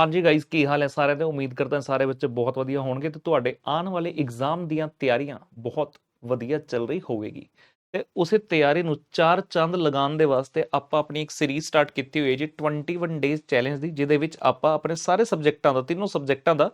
ਹਾਂਜੀ ਗਾइस, ਕੀ ਹਾਲ ਹੈ ਸਾਰਿਆਂ ਦੇ। ਉਮੀਦ ਕਰਦਾ ਹਾਂ ਸਾਰੇ ਬੱਚੇ ਬਹੁਤ ਵਧੀਆ ਹੋਣਗੇ ਤੇ ਤੁਹਾਡੇ ਆਉਣ ਵਾਲੇ ਐਗਜ਼ਾਮ ਦੀਆਂ ਤਿਆਰੀਆਂ ਬਹੁਤ ਵਧੀਆ ਚੱਲ ਰਹੀ ਹੋਵੇਗੀ। ਤੇ ਉਸੇ ਤਿਆਰੀ ਨੂੰ ਚਾਰ ਚੰਦ ਲਗਾਉਣ ਦੇ ਵਾਸਤੇ ਆਪਾਂ ਆਪਣੀ ਇੱਕ ਸੀਰੀਜ਼ ਸਟਾਰਟ ਕੀਤੀ ਹੋਈ ਹੈ ਜੀ 21 ਡੇਜ਼ ਚੈਲੰਜ ਦੀ, ਜਿਹਦੇ ਵਿੱਚ ਆਪਾਂ ਆਪਣੇ ਸਾਰੇ ਸਬਜੈਕਟਾਂ ਦਾ, ਤਿੰਨੋਂ ਸਬਜੈਕਟਾਂ ਦਾ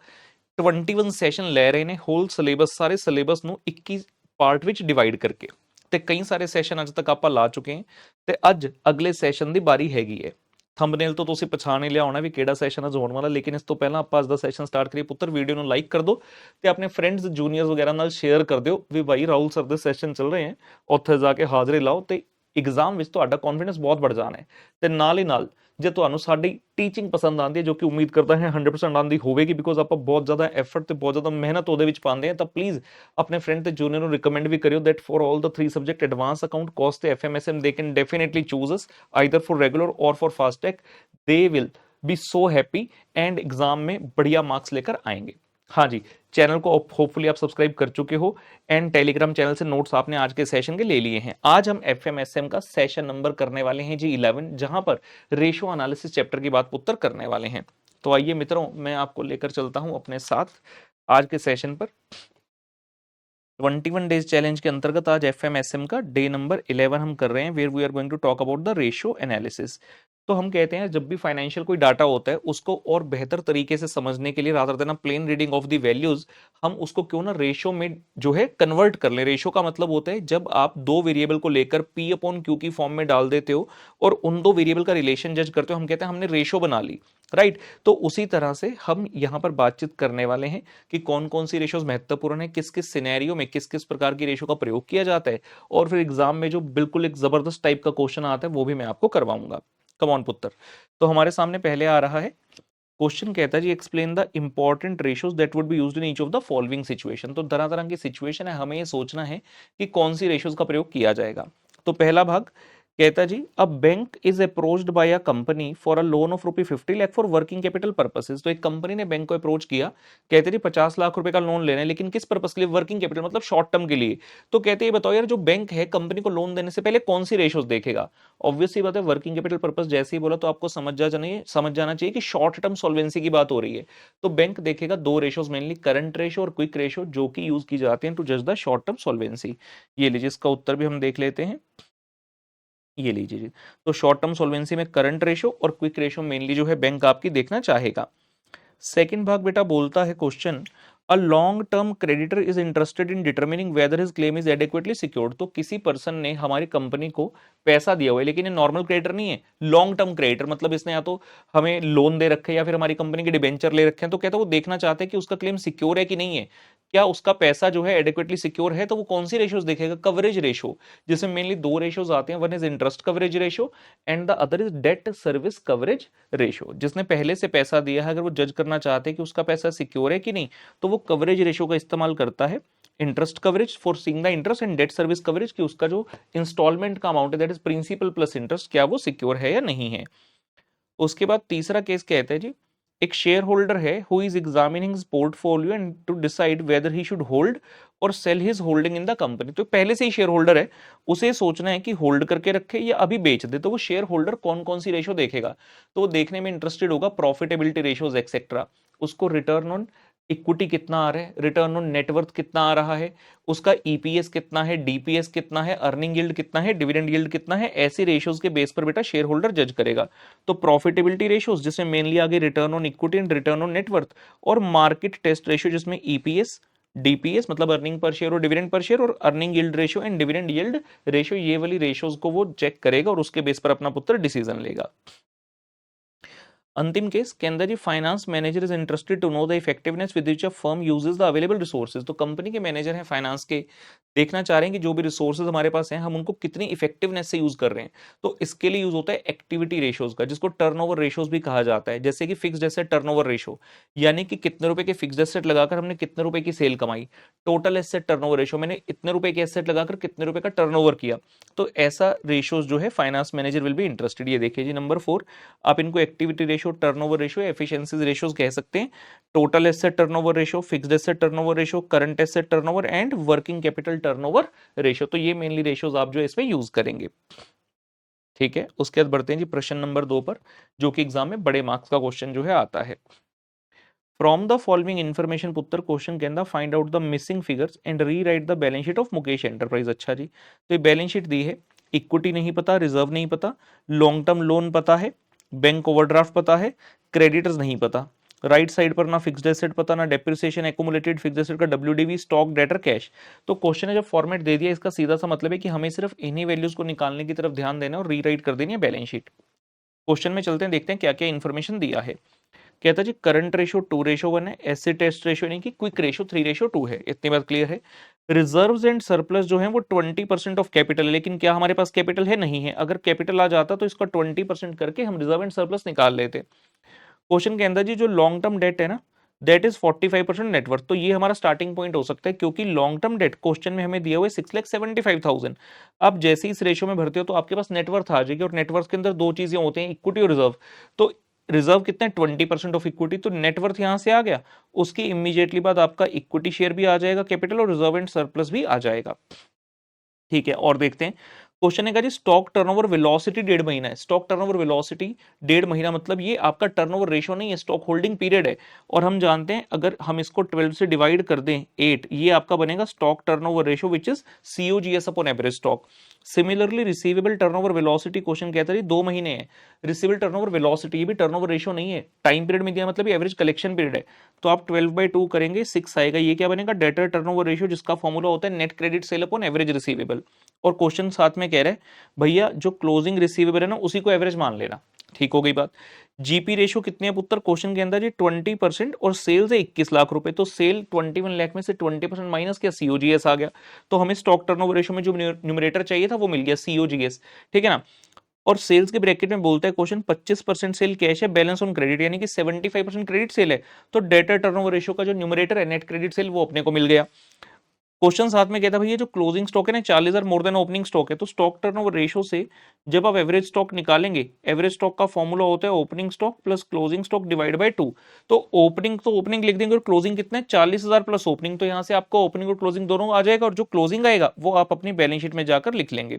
21 ਸੈਸ਼ਨ ਲੈ ਰਹੇ ਨੇ। ਹੋਲ ਸਿਲੇਬਸ, ਸਾਰੇ ਸਿਲੇਬਸ ਨੂੰ 21 ਪਾਰਟ ਵਿੱਚ ਡਿਵਾਈਡ ਕਰਕੇ। ਤੇ ਕਈ ਸਾਰੇ ਸੈਸ਼ਨ ਅੱਜ ਤੱਕ ਆਪਾਂ ਲਾ ਚੁੱਕੇ ਹਾਂ ਤੇ ਅੱਜ ਅਗਲੇ ਸੈਸ਼ਨ ਦੀ ਬਾਰੀ ਹੈਗੀ ਹੈ। ਥੰਬਨੇਲ ਤੋਂ ਤੁਸੀਂ ਪਛਾਣ ਹੀ ਲਿਆ ਹੋਣਾ ਵੀ ਕਿਹੜਾ ਸੈਸ਼ਨ ਅੱਜ ਹੋਣ ਵਾਲਾ। ਲੇਕਿਨ ਇਸ ਤੋਂ ਪਹਿਲਾਂ ਆਪਾਂ ਅੱਜ ਦਾ ਸੈਸ਼ਨ ਸਟਾਰਟ ਕਰੀਏ। ਪੁੱਤਰ ਵੀਡੀਓ ਨੂੰ ਲਾਈਕ ਕਰ ਦਿਓ ਤੇ ਆਪਣੇ ਫਰੈਂਡਸ ਜੂਨੀਅਰਸ ਵਗੈਰਾ ਨਾਲ ਸ਼ੇਅਰ ਕਰ ਦਿਓ ਵੀ ਭਾਈ ਰਾਹੁਲ ਸਰ ਦੇ ਸੈਸ਼ਨ ਚੱਲ ਰਹੇ ਹੈ, ਉੱਥੇ ਜਾ ਕੇ ਹਾਜ਼ਰੀ ਲਾਓ ਤੇ ਐਗਜ਼ਾਮ ਵਿੱਚ ਤੁਹਾਡਾ ਕੌਨਫੀਡੈਂਸ ਬਹੁਤ ਵੱਧ ਜਾਣਾ ਹੈ। ਤੇ ਨਾਲ ਹੀ ਨਾਲ ਜੇ ਤੁਹਾਨੂੰ ਸਾਡੀ ਟੀਚਿੰਗ ਪਸੰਦ ਆਉਂਦੀ ਹੈ, ਜੋ ਕਿ ਉਮੀਦ ਕਰਦਾ ਹੈ 100% ਆਉਂਦੀ ਹੋਵੇਗੀ, ਬਿਕੋਜ਼ ਆਪਾਂ ਬਹੁਤ ਜ਼ਿਆਦਾ ਐਫਰਟ ਤੇ ਬਹੁਤ ਜ਼ਿਆਦਾ ਮਿਹਨਤ ਉਹਦੇ ਵਿੱਚ ਪਾਉਂਦੇ ਹਾਂ, ਤਾਂ ਪਲੀਜ਼ ਆਪਣੇ ਫਰੈਂਡ ਤੇ ਜੂਨੀਅਰ ਨੂੰ ਰਿਕਮੈਂਡ ਵੀ ਕਰਿਓ that for all the 3 subject advance account cost FMSM they can definitely choose us either for regular or for fast tech. they will be so happy and exam में बढ़िया marks लेकर आएंगे। हाँ जी, channel को hopefully आप subscribe कर चुके हो एंड टेलीग्राम चैनल से नोट्स आपने आज के सेशन के ले लिए हैं। आज हम एफएमएसएम का सेशन नंबर करने वाले हैं जी 11, जहां पर रेशो एनालिसिस चैप्टर की बात उत्तर करने वाले हैं। तो आइए मित्रों, मैं आपको लेकर चलता हूं अपने साथ आज के सेशन पर। 21 डेज चैलेंज के अंतर्गत आज एफएमएसएम का डे नंबर 11 हम कर रहे हैं, where we are going to talk about the ratio analysis. तो हम कहते हैं जब भी फाइनेंशियल कोई डाटा होता है उसको और बेहतर तरीके से समझने के लिए, rather than plain reading of the values, हम उसको क्यों ना रेशियो में जो है कन्वर्ट कर ले। रेशियो का मतलब होता है जब आप दो वेरिएबल को लेकर पी अपॉन क्यू की फॉर्म में डाल देते हो और उन दो वेरिएबल का रिलेशन जज करते हो, हम कहते हैं हमने रेशियो बना ली, राइट। तो उसी तरह से हम यहां पर बातचीत करने वाले हैं कि कौन कौन सी रेशियोज महत्वपूर्ण है, किस किस सिनेरियो में किस किस प्रकार की रेशियो का प्रयोग किया जाता है, और फिर एग्जाम में जो बिल्कुल एक जबरदस्त टाइप का क्वेश्चन आता है वो भी मैं आपको करवाऊंगा। कम ऑन पुत्र। तो हमारे सामने पहले आ रहा है क्वेश्चन, कहता है जी explain the important ratios that would be used in each of the following situation. तो तरह तरह की सिचुएशन है, हमें ये सोचना है कि कौन सी रेशियोज का प्रयोग किया जाएगा। तो पहला भाग कहता जी, a bank is approached by a company for a loan of ₹50 lakh for working capital purposes. तो एक कंपनी ने बैंक को अप्रोच किया, कहते जी 50 लाख रुपए का लोन लेना है, लेकिन किस पर्पस के लिए? वर्किंग कैपिटल मतलब शॉर्ट टर्म के लिए। तो कहते हैं बताओ यार, जो बैंक है कंपनी को लोन देने से पहले कौन सी रेशियोज देखेगा? ऑब्वियसली बात है, वर्किंग कैपिटल पर्पस जैसे ही बोला तो आपको समझ जाना चाहिए कि शॉर्ट टर्म सॉल्वेंसी की बात हो रही है। तो बैंक देखेगा दो रेशियोज मेनली, करंट रेशियो और क्विक रेशियो, जो कि यूज की जाती है टू जज द शॉर्ट टर्म सॉल्वेंसी। ये लीजिए, इसका उत्तर भी हम देख लेते हैं। ये लीजिए जी, तो शॉर्ट टर्म सॉल्वेंसी में करंट रेशो और क्विक रेशो मेनली जो है बैंक आपकी देखना चाहेगा। सेकंड भाग बेटा बोलता है question, a long term creditor is interested in determining weather his claim is adequately secured. तो किसी पर्सन ने हमारी कंपनी को पैसा दिया हुआ है, लेकिन ये नॉर्मल क्रेडिटर नहीं है, लॉन्ग टर्म क्रेडिटर, मतलब इसने या तो हमें लोन दे रखे हैं या फिर हमारी कंपनी के डिबेंचर ले रखे हैं। तो कहता है वो देखना चाहते हैं कि उसका क्लेम सिक्योर है कि नहीं है, क्या उसका पैसा जो है एडिक्वेटली सिक्योर है। तो वो कौन सी रेशियोज देखेगा? कवरेज रेशो, जिसमें मेनली दो रेशियोज आते हैं, one is interest coverage ratio and the other is date service coverage ratio. जिसने पहले से पैसा दिया है, अगर वो जज करना चाहते हैं कि उसका पैसा सिक्योर है कि नहीं, तो वो कवरेज रेशो का इस्तेमाल करता है। Interest coverage for seeing the interest and debt service coverage, कि उसका जो इंस्टॉलमेंट का अमाउंट है that is principal plus interest, क्या वो सिक्योर है या नहीं है। उसके बाद तीसरा केस कहते हैं जी, एक शेयर होल्डर है who is examining his portfolio and to decide whether he should hold और sell his holding in the company. तो पहले से ही शेयर होल्डर है, उसे सोचना है कि होल्ड करके रखे या अभी बेच दे। तो वो शेयर होल्डर कौन कौन सी रेशो देखेगा? तो वो देखने में इंटरेस्टेड होगा प्रॉफिटेबिलिटी रेशियोज एक्सेट्रा, उसको रिटर्न ऑन इक्विटी कितना आ रहा है, रिटर्न ऑन नेटवर्थ कितना आ रहा है, उसका ईपीएस कितना है, डीपीएस कितना है, अर्निंग यील्ड कितना है, डिविडेंड यील्ड कितना है। ऐसे रेशियोज के बेस पर बेटा शेयर होल्डर जज करेगा। तो प्रॉफिटेबिलिटी रेशियोज जिसमें मेनली आगे return on equity and return on net worth, और मार्केट टेस्ट रेशियो जिसमें ईपीएस डीपीएस मतलब अर्निंग पर शेयर और डिविडेंड पर शेयर, और earning yield ratio and dividend yield ratio, ये वाली रेशियोज को वो चेक करेगा और उसके बेस पर अपना पुत्र डिसीजन लेगा। अंतिम केस के अंदर जी, finance manager is interested to know the effectiveness with which a firm uses the available resources. तो कंपनी के मैनेजर हैं फाइनेंस के, देखना चाह रहे हैं कि जो भी रिसोर्सेज हमारे पास हैं हम उनको कितनी इफेक्टिवनेस से यूज कर रहे हैं। तो इसके लिए यूज होता है एक्टिविटी रेशियोज का, जिसको टर्नओवर रेशियोज भी कहा जाता है। जैसे कि फिक्स्ड एसेट टर्नओवर रेशियो, यानी कि कितने रुपए के फिक्स्ड एसेट लगाकर हमने कितने रुपए की सेल कमाई। टोटल एसेट टर्नओवर रेशियो, मैंने इतने रुपए के एसेट लगाकर कितने रुपए का टर्नओवर किया। तो ऐसा रेशियोज जो है finance manager will be interested. ये देखिए जी नंबर 4, आप इनको activity ratio, turnover ratio, efficiency ratios कह सकते हैं। Total asset turnover ratio, fixed asset turnover ratio, current asset turnover and working capital turnover ratio. तो ये मेनली रेशियोज आप जो इसमें यूज करेंगे। ठीक है, उसके बाद बढ़ते हैं जी प्रश्न नंबर 2 पर, जो कि एग्जाम में बड़े मार्क्स का क्वेश्चन जो है आता है। फ्रॉम द फॉलोइंग इन्फॉर्मेशन पुत्र क्वेश्चन के अंदर find out the missing figures and rewrite the balance sheet of Mukesh enterprise. अच्छा जी, तो ये बैलेंस शीट दी है, इक्विटी नहीं पता, रिजर्व नहीं पता, लॉन्ग टर्म लोन पता है, बैंक ओवरड्राफ्ट पता है, क्रेडिटर्स नहीं पता, राइट साइड पर ना फिक्स्ड एसेट पता, ना डेप्रिसिएशन एक्यूमुलेटेड फिक्स्ड एसेट का डब्ल्यूडीवी, स्टॉक, डेटर, कैश। तो क्वेश्चन ने जब फॉर्मेट दे दिया, इसका सीधा सा मतलब है कि हमें सिर्फ इन्हीं वैल्यूज को निकालने की तरफ ध्यान देना और रीराइट कर देनी है बैलेंस शीट। क्वेश्चन में चलते हैं, देखते हैं क्या क्या इन्फॉर्मेशन दिया है। कहता है जी करंट रेशो 2:1 है, एसिड टेस्ट रेशो यानी कि क्विक रेशो 3:2 है, इतनी बात क्लियर है। रिजर्व्स एंड सरप्लस जो है वो 20% ऑफ कैपिटल है, लेकिन क्या हमारे पास कैपिटल है? नहीं है। अगर कैपिटल आ जाता तो इसका 20% करके हम रिजर्व एंड सरप्लस निकाल लेते। क्वेश्चन के अंदर जी जो लॉन्ग टर्म डेट है ना, दैट इज 45% नेटवर्थ, तो ये हमारा स्टार्टिंग पॉइंट हो सकता है, क्योंकि लॉन्ग टर्म डेट क्वेश्चन में हमें दिया हुआ है 6,75,000। अब जैसे ही इस रेशो में भरते हो तो आपके पास नेटवर्थ आ जाएगी, और नेटवर्थ के अंदर दो चीजें होती हैं, इक्विटी और रिजर्व। तो रिजर्व कितना है? 20% ऑफ इक्विटी, तो नेटवर्थ यहां से आ गया, उसकी इमीडिएटली बाद आपका इक्विटी शेयर भी आ जाएगा कैपिटल, और रिजर्व एंड सरप्लस भी आ जाएगा। ठीक है, और देखते हैं क्वेश्चन है जी स्टॉक टर्नओवर वेलोसिटी 1.5 महीना है। स्टॉक टर्नओवर वेलोसिटी 1.5 महीना मतलब ये आपका टर्नओवर रेशो नहीं है, स्टॉक होल्डिंग पीरियड है। और हम जानते हैं अगर हम इसको 12 से डिवाइड कर दें 8, ये आपका बनेगा stock turnover ratio which is COGS upon average stock. Similarly receivable turnover velocity question कहता है 2 महीने है। रिसीवेबल टर्नओवर वेलोसिटी, ये भी टर्नओवर रेशो नहीं है, टाइम पीरियड में दिया मतलब एवरेज कलेक्शन पीरियड है। तो आप 12/2 करेंगे, 6 आएगा, ये क्या बनेगा? डेटर टर्नओवर रेशो, जिसका फॉर्मूला होता है net credit sale upon average receivable. और क्वेश्चन साथ में कह रहे हैं भैया जो क्लोजिंग रिसीवेबल है ना उसी को एवरेज मान लेना। ठीक हो गई बात। जीपी रेशो कितने है पुत्र क्वेश्चन के अंदर? जी 20%, और सेल्स है 21 लाख रुपए, तो सेल 21 लाख में से 20% माइनस किया, सीओजीएस आ गया। तो हमें स्टॉक टर्नओवर रेशो में जो न्यूमरेटर चाहिए था वो मिल गया, सीओजीएस। ठीक है ना। और सेल्स के ब्रैकेट में बोलता है क्वेश्चन 25% सेल कैश है, बैलेंस ऑन क्रेडिट, यानी कि 75% क्रेडिट सेल है। तो डेटर टर्नओवर रेशो का जो न्यूमरेटर है नेट क्रेडिट सेल, वो अपने को मिल गया। क्वेश्चन साथ में कहता है भैया जो क्लोजिंग स्टॉक है ना 40,000 मोर देन ओपनिंग स्टॉक है, तो स्टॉक टर्नओवर रेशो से जब आप एवरेज स्टॉक निकालेंगे, एवरेज स्टॉक का फॉर्मूला होता है opening stock plus closing stock divide by 2। तो ओपनिंग तो ओपनिंग लिख देंगे, और क्लोजिंग कितना है? 40,000 प्लस ओपनिंग, तो यहां से आपको ओपनिंग और क्लोजिंग दोनों आ जाएगा, और जो क्लोजिंग आएगा वो आप अपनी बैलेंस शीट में जाकर लिख लेंगे।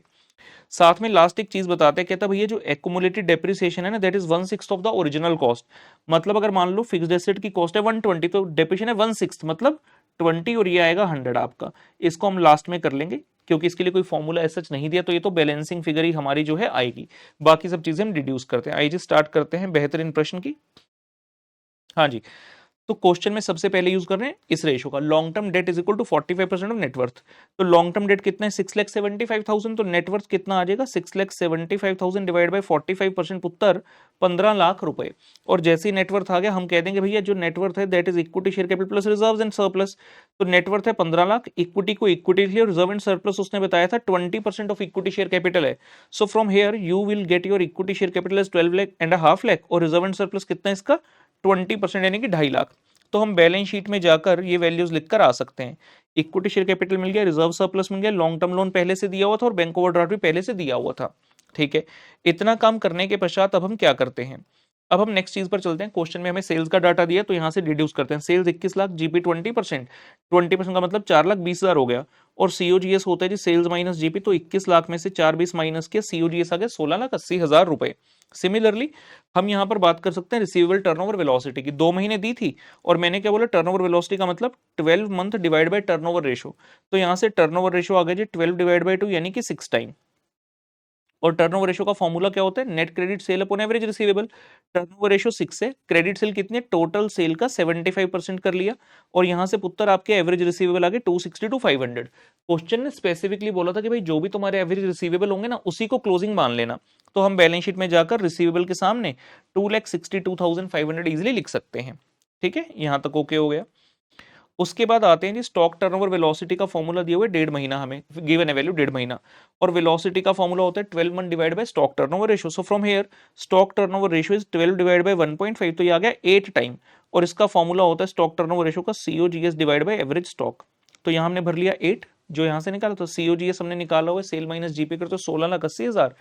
साथ में लास्ट एक चीज बताते हैं, कहता भैया जो एक्यूमुलेटेड डेप्रिसिएशन है ना that is 1/6 of the original cost. मतलब अगर मान लो फिक्स्ड एसेट की कॉस्ट है 120, तो डेप्रिसिएशन है 1/6, मतलब 20, और ये आएगा 100 आपका। इसको हम लास्ट में कर लेंगे, क्योंकि इसके लिए कोई फॉर्मूला ऐसा नहीं दिया, तो ये तो बैलेंसिंग फिगर ही हमारी जो है आएगी। बाकी सब चीजें हम डिड्यूस करते हैं। आइए जी स्टार्ट करते हैं बेहतरीन प्रश्न की। हाँ जी, तो क्वेश्चन में सबसे पहले यूज कर रहे हैं इस रेशो का, long term debt is equal to 45% of net worth. तो लॉन्ग टर्म डेट कितना है? 6,75,000, तो नेटवर्थ कितना आ जाएगा? 6,75,000 डिवाइड बाय 45% पुत्र 15 लाख रुपए। और जैसे ही नेटवर्थ आ गया हम कह देंगे भैया जो नेटवर्थ है that is equity share capital plus reserves and surplus. तो नेटवर्थ है 15 लाख, इक्विटी को इक्विटी लिया, रिजर्व एंड सरप्लस उसने बताया था 20% ऑफ इक्विटी शेयर कैपिटल है। So from here you will get your equity share capital as 12.5 lakh, और रिजर्व एंड सरप्लस कितना है इसका? 20% यानी कि 2.5 लाख। तो हम बैलेंस शीट में जाकर ये वैल्यूज लिखकर आ सकते हैं। इक्विटी शेयर कैपिटल मिल गया, रिजर्व सरप्लस मिल गया, लॉन्ग टर्म लोन पहले से दिया हुआ था, और बैंक ओवरड्राफ्ट भी पहले से दिया हुआ था। ठीक है, इतना काम करने के पश्चात अब हम क्या करते हैं? अब हम नेक्स्ट चीज पर चलते हैं। क्वेश्चन में हमें सेल्स का डाटा दिया, तो यहां से डिड्यूस करते हैं। सेल्स 21 लाख, जीपी 20%, 20% का मतलब 4,20,000 हो गया। और सीओजीएस होता है जी सेल्स माइनस जीपी, तो 21 लाख में से 4,20 माइनस किया, सीओजीएस आ गया 16,80,000 रुपए। सिमिलरली हम यहां पर बात कर सकते हैं रिसीवेबल टर्नओवर वेलोसिटी की। 2 महीने दी थी, और मैंने क्या बोला? टर्नओवर वेलोसिटी का मतलब 12 month divide by turnover ratio. तो यहां से टर्नओवर रेशो आ गया जी 12 डिवाइड बाय 2 यानी कि 6 टाइम। और टर्नओवर रेशो का फॉर्मूला क्या होता है? Net credit sale upon average receivable. Turnover ratio 6 है, क्रेडिट सेल कितनी है? टोटल सेल का 75% कर लिया, और यहां से पुत्र आपके एवरेज रिसीवेबल आ गए 260 टू 500। क्वेश्चन ने स्पेसिफिकली बोला था कि भाई जो भी तुम्हारे एवरेज रिसीवेबल होंगे ना उसी को क्लोजिंग मान लेना। तो हम बैलेंस शीट में जाकर रिसीवेबल के सामने 2,62,500 इजिली लिख सकते हैं। ठीक है, यहां तक ओके हो गया। उसके बाद आते हैं जी स्टॉक टर्नओवर वेलोसिटी का फॉर्मूला दिया हुआ है 1.5 महीना, हमें गिवन है वैल्यू 1.5 महीना, और वेलोसिटी का फॉर्मूला होता है 12 month divide by stock turnover ratio. So from here stock turnover ratio is 12 divide by 1.5, तो ये आ गया 8 टाइम। और इसका फॉर्मूला होता है स्टॉक टर्नओवर रेशियो का COGS divide by average stock. तो यहाँ हमने भर लिया 8, जो यहाँ से निकाला, तो सीओजीएस हमने निकाला हुआ है सेल माइनस जीपी करते 16,80,000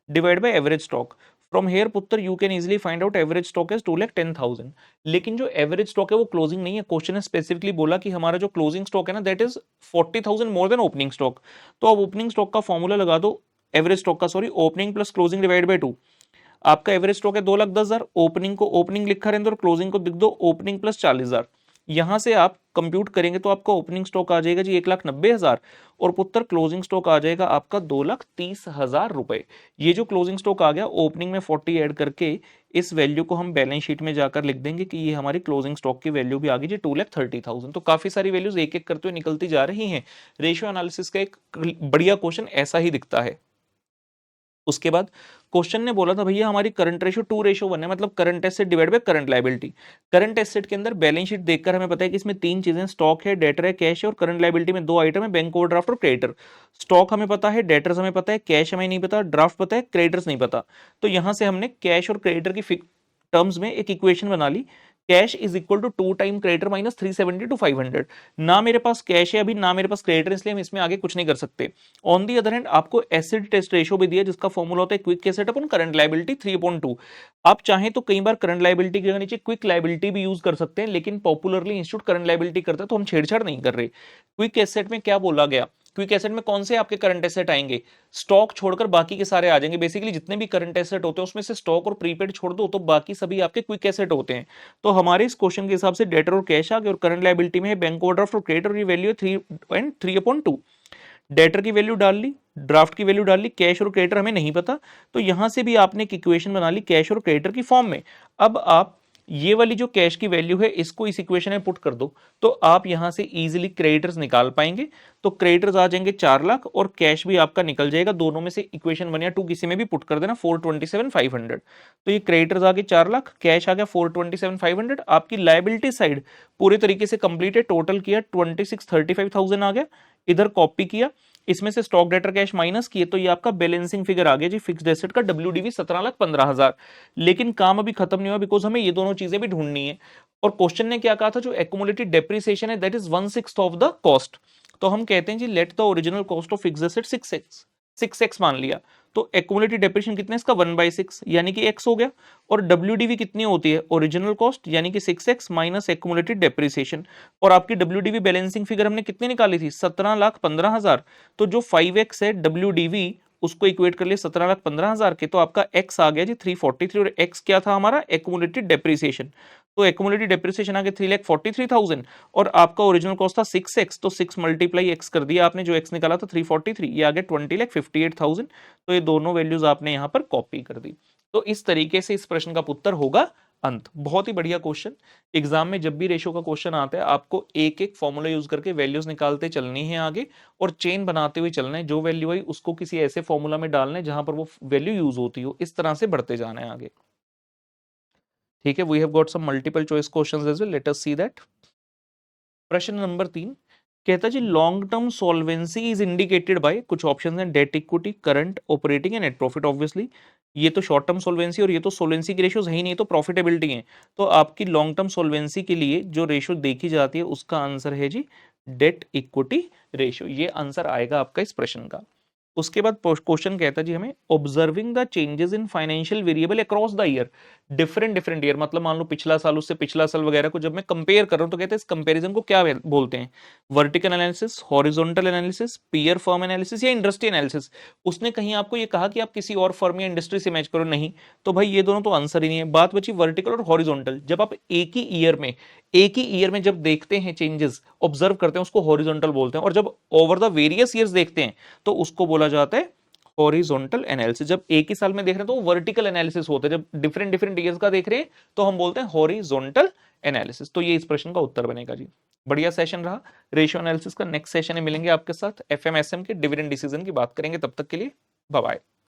divide by average stock. From here पुत्र you can easily find out average stock is 2,10,000। लेकिन जो एवरेज स्टॉक है वो क्लोजिंग नहीं है। क्वेश्चन ने स्पेसिफिकली बोला कि हमारा जो क्लोजिंग स्टॉक है ना that is 40,000 more than opening stock. तो अब ओपनिंग स्टॉक का फॉर्मूला लगा दो एवरेज स्टॉक का, sorry, opening plus closing divide by 2। आपका एवरेज स्टॉक है 2,10,000, ओपनिंग को ओपनिंग लिखा रहने दो और क्लोजिंग को लिख दो ओपनिंग प्लस 40,000। यहां से आप कंप्यूट करेंगे तो आपका ओपनिंग स्टॉक आ जाएगा जी 1,90,000 और पुत्र क्लोजिंग स्टॉक आ जाएगा आपका 2,30,000 रुपए। ये जो क्लोजिंग स्टॉक आ गया ओपनिंग में 40 ऐड करके इस वैल्यू को हम बैलेंस शीट में जाकर लिख देंगे कि ये हमारी क्लोजिंग स्टॉक की वैल्यू भी आ गई जी 2,30,000। तो काफी सारी वैल्यूज एक एक करते हुए निकलती जा रही हैं। रेशियो एनालिसिस का एक बढ़िया क्वेश्चन ऐसा ही दिखता है। उसके बाद क्वेश्चन ने बोला था भैया हमारी करंट रेशियो 2:1 है, मतलब current asset divide by current liability. Current asset के अंदर बैलेंस शीट देखकर हमें पता है कि इसमें तीन चीजें, स्टॉक है, डेटर है, कैश है, और करंट लायबिलिटी में दो आइटम है, बैंक ओवरड्राफ्ट और क्रेडिटर। स्टॉक हमें पता है, डेटर्स हमें पता है, कैश हमें नहीं पता, ड्राफ्ट पता है, क्रेडिटर्स नहीं पता। तो यहां से हमने कैश और क्रेडिटर की टर्म्स में एक इक्वेशन बना ली, cash is equal to 2 time creditor minus 370 to 500। ना मेरे पास कैश है अभी, ना मेरे पास क्रेडिटर, इसलिए हम इसमें आगे कुछ नहीं कर सकते। ऑन दी अदर हैंड आपको एसिड टेस्ट रेशियो भी दिया जिसका फॉर्मूला होता है क्विक एसेट अपन करंट लायबिलिटी 3/2। आप चाहें तो कई बार करंट लायबिलिटी के नीचे क्विक लायबिलिटी भी यूज कर सकते हैं, लेकिन पॉपुलरली इंस्टीट्यूट करंट लायबिलिटी करता है तो हम छेड़छाड़ नहीं कर रहे। क्विक एसेट में क्या बोला गया, क्विक एसेट में कौन से आपके करंट एसेट आएंगे, स्टॉक छोड़कर बाकी के सारे आ जाएंगे। बेसिकली जितने भी करंट एसेट होते हैं उसमें से स्टॉक और प्रीपेड छोड़ दो तो बाकी सभी आपके क्विक एसेट होते हैं। तो हमारे इस क्वेश्चन के हिसाब से डेटर और कैश आ गए और करंट लायबिलिटी में बैंक ओवरड्राफ्ट और क्रेडिटर की वैल्यू 3/2। डेटर की वैल्यू डाल ली, ड्राफ्ट की वैल्यू डाल ली, कैश और क्रेडिटर हमें नहीं पता, तो यहां से भी आपने एक इक्वेशन बना ली कैश और क्रेडिटर की फॉर्म में। अब आप ये वाली जो कैश की वैल्यू है इसको इस इक्वेशन में पुट कर दो तो आप यहां से इजीली क्रेडिटर्स निकाल पाएंगे। तो क्रेडिटर्स आ जाएंगे 4 लाख और कैश भी आपका निकल जाएगा, दोनों में से इक्वेशन 1 या 2 किसी में भी पुट कर देना, 427,500। तो ये क्रेडिटर्स आ गए 4 लाख, कैश आ गया 427,500। आपकी लायबिलिटी साइड पूरे तरीके से कंप्लीट है, टोटल किया 26,35,000 आ गया, इधर कॉपी किया, इसमें से स्टॉक डेटर कैश माइनस किए तो ये आपका बैलेंसिंग फिगर आ गया जी फिक्स्ड एसेट का WDV 17,15,000। लेकिन काम अभी खत्म नहीं हुआ बिकॉज हमें ये दोनों चीजें भी ढूंढनी है। और क्वेश्चन ने क्या कहा था, जो एक्यूमुलेटेड डेप्रिसिएशन है that is 1/6 of the cost. तो हम कहते हैं जी let the original cost of fixed asset 6x मान लिया, तो एक्यूमुलेटेड डेप्रिसिएशन कितना है इसका 1/6 यानी कि x हो गया। और WDV कितनी होती है, ओरिजिनल कॉस्ट यानी कि 6x माइनस एक्यूमुलेटेड डेप्रिसिएशन। और आपकी WDV बैलेंसिंग फिगर हमने कितनी निकाली थी, 17,15,000। तो जो 5x है WDV उसको इक्वेट कर लिए 17,15,000 के, तो आपका x आ गया जी 343 और x क्या था हमारा, एक्यूमुलेटेड डेप्रिसिएशन। तो एक्यूमुलेटेड डेप्रिसिएशन आ गया 3,43,000 और आपका ओरिजिनल कॉस्ट था 6x, तो 6 मल्टीप्लाई x कर दिया आपने, जो x निकाला था 343, ये आ गया 20,58,000। तो ये दोनों वैल्यूज आपने यहां पर कॉपी कर दी। तो इस तरीके से इस प्रश्न का उत्तर होगा अंत। बहुत ही बढ़िया क्वेश्चन। एग्जाम में जब भी रेशो का क्वेश्चन आता है आपको एक एक फॉर्मूला यूज करके वैल्यूज निकालते चलनी है आगे और चेन बनाते हुए चलना है, जो वैल्यू आई उसको किसी ऐसे फॉर्मूला में डालना है जहां पर वो वैल्यू यूज होती हो, इस तरह से बढ़ते जाना है आगे। ठीक है, we have got some multiple choice questions as well, let us see that. प्रश्न नंबर 3 कहता जी long term solvency is indicated by, कुछ ऑप्शंस हैं, debt equity, current, operating and net profit. Obviously ये तो शॉर्ट टर्म सॉल्वेंसी और ये तो सॉल्वेंसी की रेशियोज है ही नहीं, तो प्रॉफिटेबिलिटी है। तो आपकी लॉन्ग टर्म सॉल्वेंसी के लिए जो रेशियो देखी जाती है उसका आंसर है जी डेट इक्विटी रेशियो, ये आंसर आएगा आपका इस प्रश्न का। उसके बाद क्वेश्चन कहता है जी हमें observing the changes in financial variable across the year, different year, मतलब मान लो पिछला साल उससे पिछला साल वगैरह को जब मैं कंपेयर कर रहा हूं तो कहते हैं इस कंपैरिजन को क्या बोलते हैं, vertical analysis, horizontal analysis, peer firm analysis या इंडस्ट्री एनालिसिस। उसने कहीं आपको ये कहा कि आप किसी और फर्म या इंडस्ट्री से मैच करो, नहीं, तो भाई ये दोनों तो आंसर ही नहीं है। बात बची वर्टिकल और हॉरिजॉन्टल, जब आप एक ही ईयर में जब देखते हैं चेंजेस ऑब्जर्व करते हैं उसको हॉरिजॉन्टल बोलते हैं, और जब ओवर द वेरियस ईयर्स देखते हैं तो उसको बोला जाता है हॉरिजॉन्टल एनालिसिस। जब एक ही साल में देख रहे हैं तो वर्टिकल एनालिसिस होता है, जब डिफरेंट ईयर्स का देख रहे हैं तो हम बोलते हैं हॉरिजॉन्टल एनालिसिस। तो ये इस प्रश्न का उत्तर बनेगा जी। बढ़िया सेशन रहा। रेशियो एनालिसिस का नेक्स्ट सेशन में मिलेंगे आपके साथ, एफएमएसएम के डिविडेंड डिसीजन की बात करेंगे, तब तक के लिए बाय बाय।